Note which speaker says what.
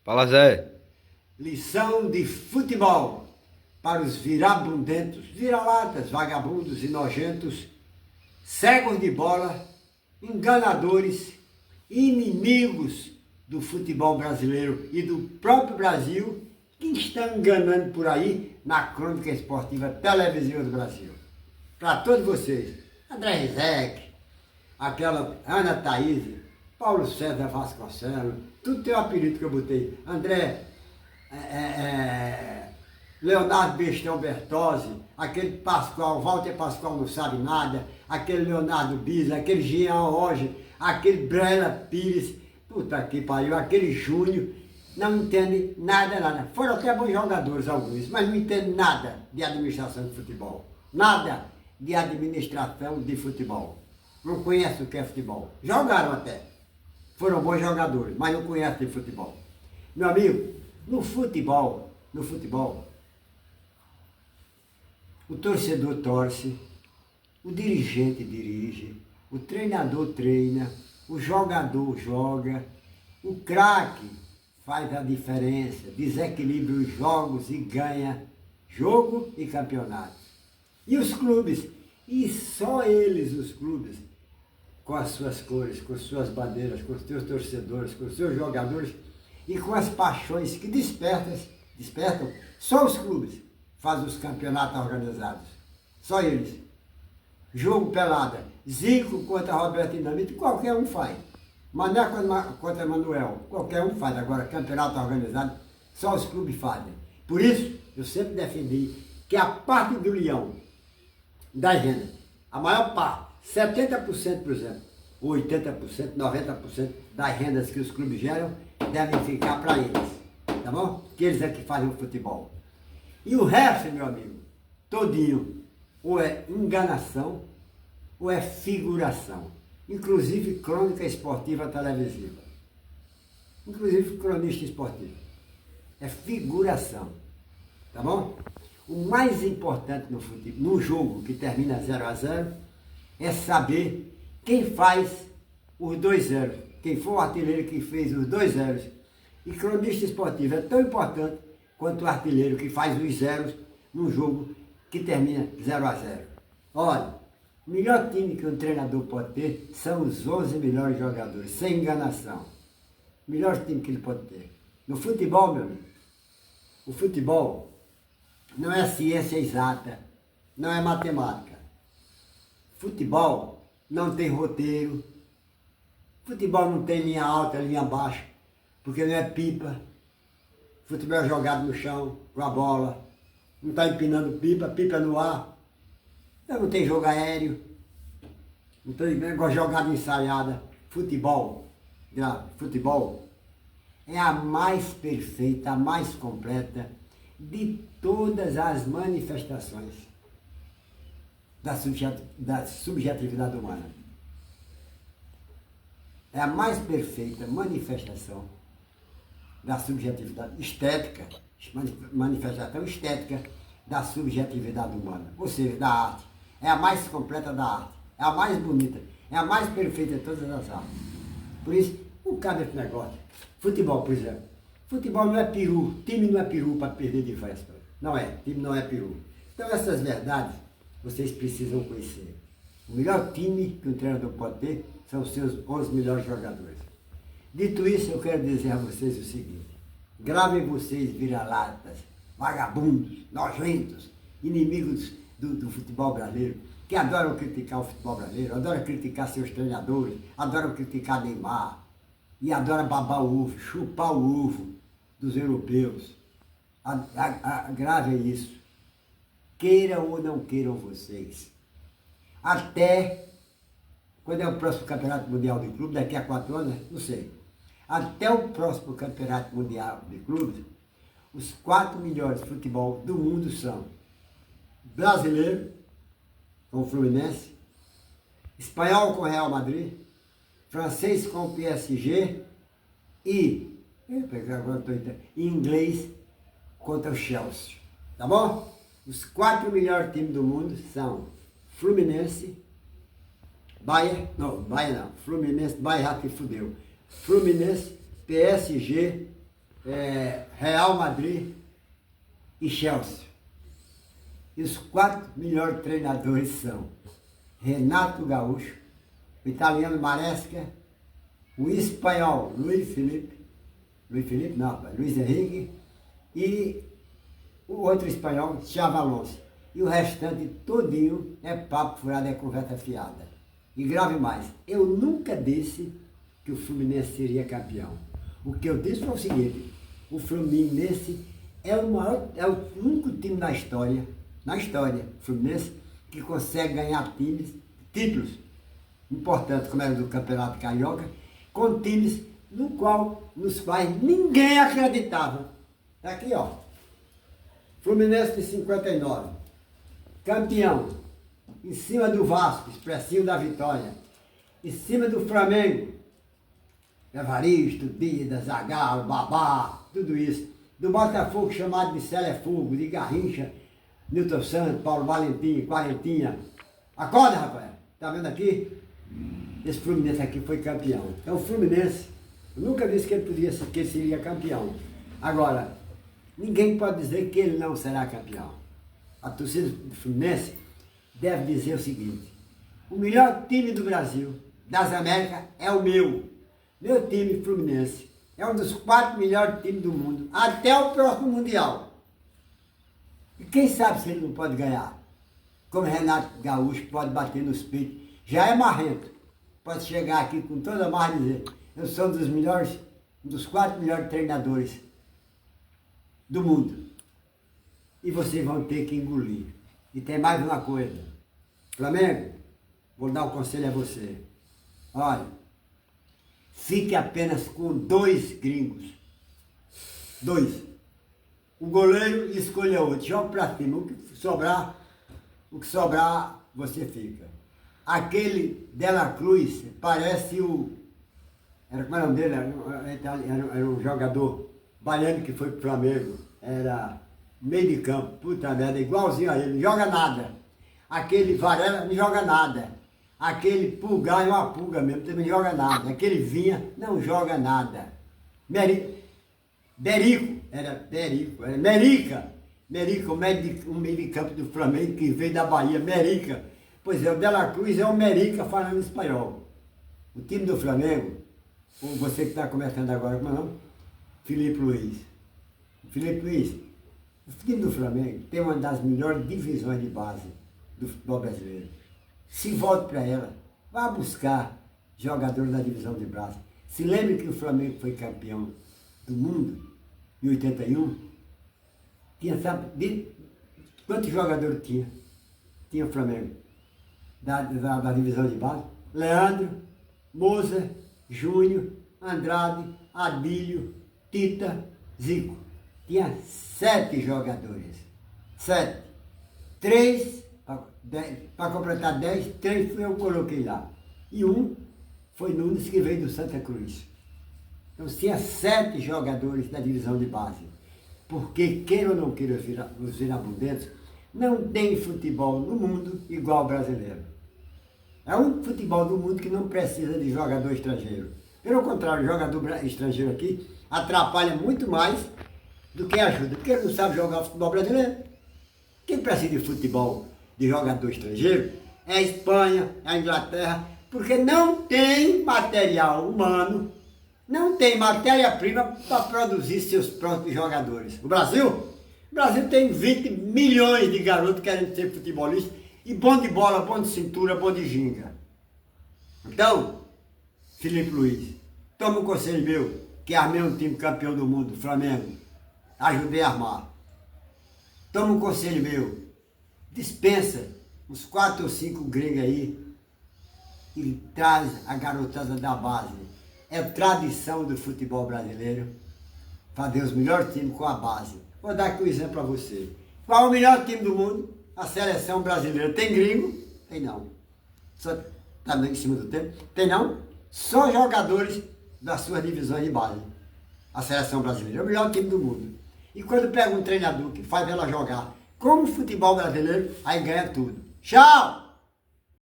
Speaker 1: Fala, Zé.
Speaker 2: Lição de futebol para os virabundentos, vira-latas, vagabundos e nojentos, cegos de bola, enganadores, inimigos do futebol brasileiro e do próprio Brasil, que estão enganando por aí na crônica esportiva televisiva do Brasil. Para todos vocês, André Rizek, aquela Ana Thaís, Paulo César Vasconcelos, tudo tem o apelido que eu botei. André, Leonardo Bestão Bertozzi, aquele Pascoal, Walter Pascoal não sabe nada, aquele Leonardo Bisa, aquele Jean Roger, aquele Brela Pires, puta que pariu, aquele Júnior, não entende nada. Foram até bons jogadores alguns, mas não entende nada de administração de futebol, nada de administração de futebol. Não conhece o que é futebol. Jogaram até, foram bons jogadores, mas não conhecem de futebol. Meu amigo, no futebol, o torcedor torce, o dirigente dirige, o treinador treina, o jogador joga, o craque faz a diferença, desequilibra os jogos e ganha jogo e campeonato. E os clubes, e só eles, os clubes, com as suas cores, com as suas bandeiras, com os seus torcedores, com os seus jogadores e com as paixões que despertam, só os clubes fazem os campeonatos organizados. Só eles. Jogo pelada, Zico contra Roberto Dinamite, qualquer um faz. Mané contra Manuel, qualquer um faz. Agora, campeonato organizado, só os clubes fazem. Por isso, eu sempre defendi que a parte do leão da renda, a maior parte, 70%, por exemplo, 80%, 90% das rendas que os clubes geram devem ficar para eles, tá bom? Que eles é que fazem o futebol. E o resto, meu amigo, todinho, ou é enganação, ou é figuração. Inclusive crônica esportiva televisiva. Inclusive cronista esportivo. É figuração, tá bom? O mais importante no futebol, no jogo que termina 0-0, é saber quem faz os 2-0. Quem for o artilheiro que fez os 2-0. E cronista esportivo é tão importante quanto o artilheiro que faz os zeros num jogo que termina 0-0. Olha, o melhor time que um treinador pode ter são os 11 melhores jogadores, sem enganação. O melhor time que ele pode ter. No futebol, meu amigo, o futebol não é ciência exata, não é matemática. Futebol não tem roteiro. Futebol não tem linha alta, linha baixa, porque não é pipa. Futebol é jogado no chão, com a bola. Não está empinando pipa no ar. Então não tem jogo aéreo. Não tem negócio jogada ensaiada. Futebol é a mais perfeita, a mais completa de todas as manifestações da subjetividade humana. É a mais perfeita manifestação da subjetividade estética, manifestação estética da subjetividade humana, ou seja, da arte. É a mais completa da arte, é a mais bonita, é a mais perfeita de todas as artes. Por isso, não cabe esse negócio. Futebol, por exemplo. Futebol não é peru, time não é peru para perder de véspera. Não é, time não é peru. Então essas verdades vocês precisam conhecer. O melhor time que um treinador pode ter são os seus 11 melhores jogadores. Dito isso, eu quero dizer a vocês o seguinte: gravem vocês vira-latas, vagabundos, nojentos, inimigos do futebol brasileiro, que adoram criticar o futebol brasileiro, adoram criticar seus treinadores, adoram criticar Neymar, e adoram babar o ovo, chupar o ovo dos europeus. Gravem isso. Queiram ou não queiram vocês. Até, quando é o próximo Campeonato Mundial de Clubes, daqui a 4 anos, não sei. Até o próximo Campeonato Mundial de Clubes, os 4 melhores de futebol do mundo são brasileiro, com o Fluminense, espanhol com o Real Madrid, francês com o PSG e inglês contra o Chelsea. Tá bom? Os 4 melhores times do mundo são Fluminense, Fluminense, Bahia que fudeu. Fluminense, PSG, Real Madrid e Chelsea. E os 4 melhores treinadores são Renato Gaúcho, o italiano Maresca, o espanhol Luiz Henrique e o outro espanhol, Xabi Alonso. E o restante todinho é papo furado, é conversa fiada. E grave mais, eu nunca disse que o Fluminense seria campeão. O que eu disse foi o seguinte: o Fluminense é o único time na história, Fluminense, que consegue ganhar títulos importantes, como era do Campeonato Carioca, com times nos quais ninguém acreditava. Tá aqui, ó. Fluminense de 59, campeão, em cima do Vasco, expressinho da vitória, em cima do Flamengo, Evaristo, Dida, Zagallo, Babá, tudo isso. Do Botafogo, chamado de Celefugo, de Garrincha, Newton Santos, Paulo Valentim, Quarentinha. Acorda, rapaz! Tá vendo aqui? Esse Fluminense aqui foi campeão. Então o Fluminense, eu nunca disse que ele seria campeão. Agora, ninguém pode dizer que ele não será campeão. A torcida do Fluminense deve dizer o seguinte: o melhor time do Brasil, das Américas, é o meu. Meu time Fluminense é um dos 4 melhores times do mundo, até o próximo Mundial. E quem sabe se ele não pode ganhar? Como Renato Gaúcho pode bater nos peitos, já é marrento. Pode chegar aqui com toda a marra e dizer: eu sou um dos 4 melhores treinadores do mundo. E vocês vão ter que engolir. E tem mais uma coisa. Flamengo, vou dar um conselho a você. Olha, fique apenas com 2 gringos. 2. O goleiro escolha outro. Joga pra cima. O que sobrar, você fica. Aquele Dela Cruz parece como era o nome dele? Era um jogador baiano que foi pro Flamengo. Era meio de campo. Puta merda, igualzinho a ele. Não joga nada. Aquele Varela não joga nada. Aquele Pulgar é uma pulga mesmo, também não joga nada. Aquele Vinha não joga nada. Merica, um meio de campo do Flamengo que veio da Bahia, Merica. Pois é, o Dela Cruz é o Merica falando espanhol. O time do Flamengo, você que está começando agora, como é o nome? Filipe Luiz, o time do Flamengo tem uma das melhores divisões de base do futebol brasileiro. Se volte para ela, vá buscar jogadores da divisão de base. Se lembre que o Flamengo foi campeão do mundo em 81. Sabe quantos jogadores tinha? Tinha o Flamengo da divisão de base? Leandro, Moza, Júnior, Andrade, Adílio, Tita, Zico. Tinha 7 jogadores. 7. 3, para completar 10, 3 eu coloquei lá. E um foi Nunes, que veio do Santa Cruz. Então tinha 7 jogadores da divisão de base. Porque, queira ou não queira os irabundentos, não tem futebol no mundo igual ao brasileiro. É um futebol do mundo que não precisa de jogador estrangeiro. Pelo contrário, o jogador estrangeiro aqui atrapalha muito mais do que ajuda. Porque ele não sabe jogar futebol brasileiro. Quem precisa de futebol de jogador estrangeiro é a Espanha, é a Inglaterra, porque não tem material humano, não tem matéria-prima para produzir seus próprios jogadores. O Brasil tem 20 milhões de garotos querendo ser futebolistas, e bom de bola, bom de cintura, bom de ginga. Então, Filipe Luiz, toma um conselho meu, que armei um time campeão do mundo, Flamengo. Ajudei a armar. Toma um conselho meu, dispensa uns 4 ou 5 gringos aí e traz a garotada da base. É tradição do futebol brasileiro fazer os melhores times com a base. Vou dar aqui um exemplo para você. Qual é o melhor time do mundo? A seleção brasileira. Tem gringo? Tem não. Só tá em cima do tempo? Tem não? Só jogadores das suas divisões de base. A seleção brasileira é o melhor time do mundo. E quando pega um treinador que faz ela jogar como o futebol brasileiro, aí ganha tudo. Tchau!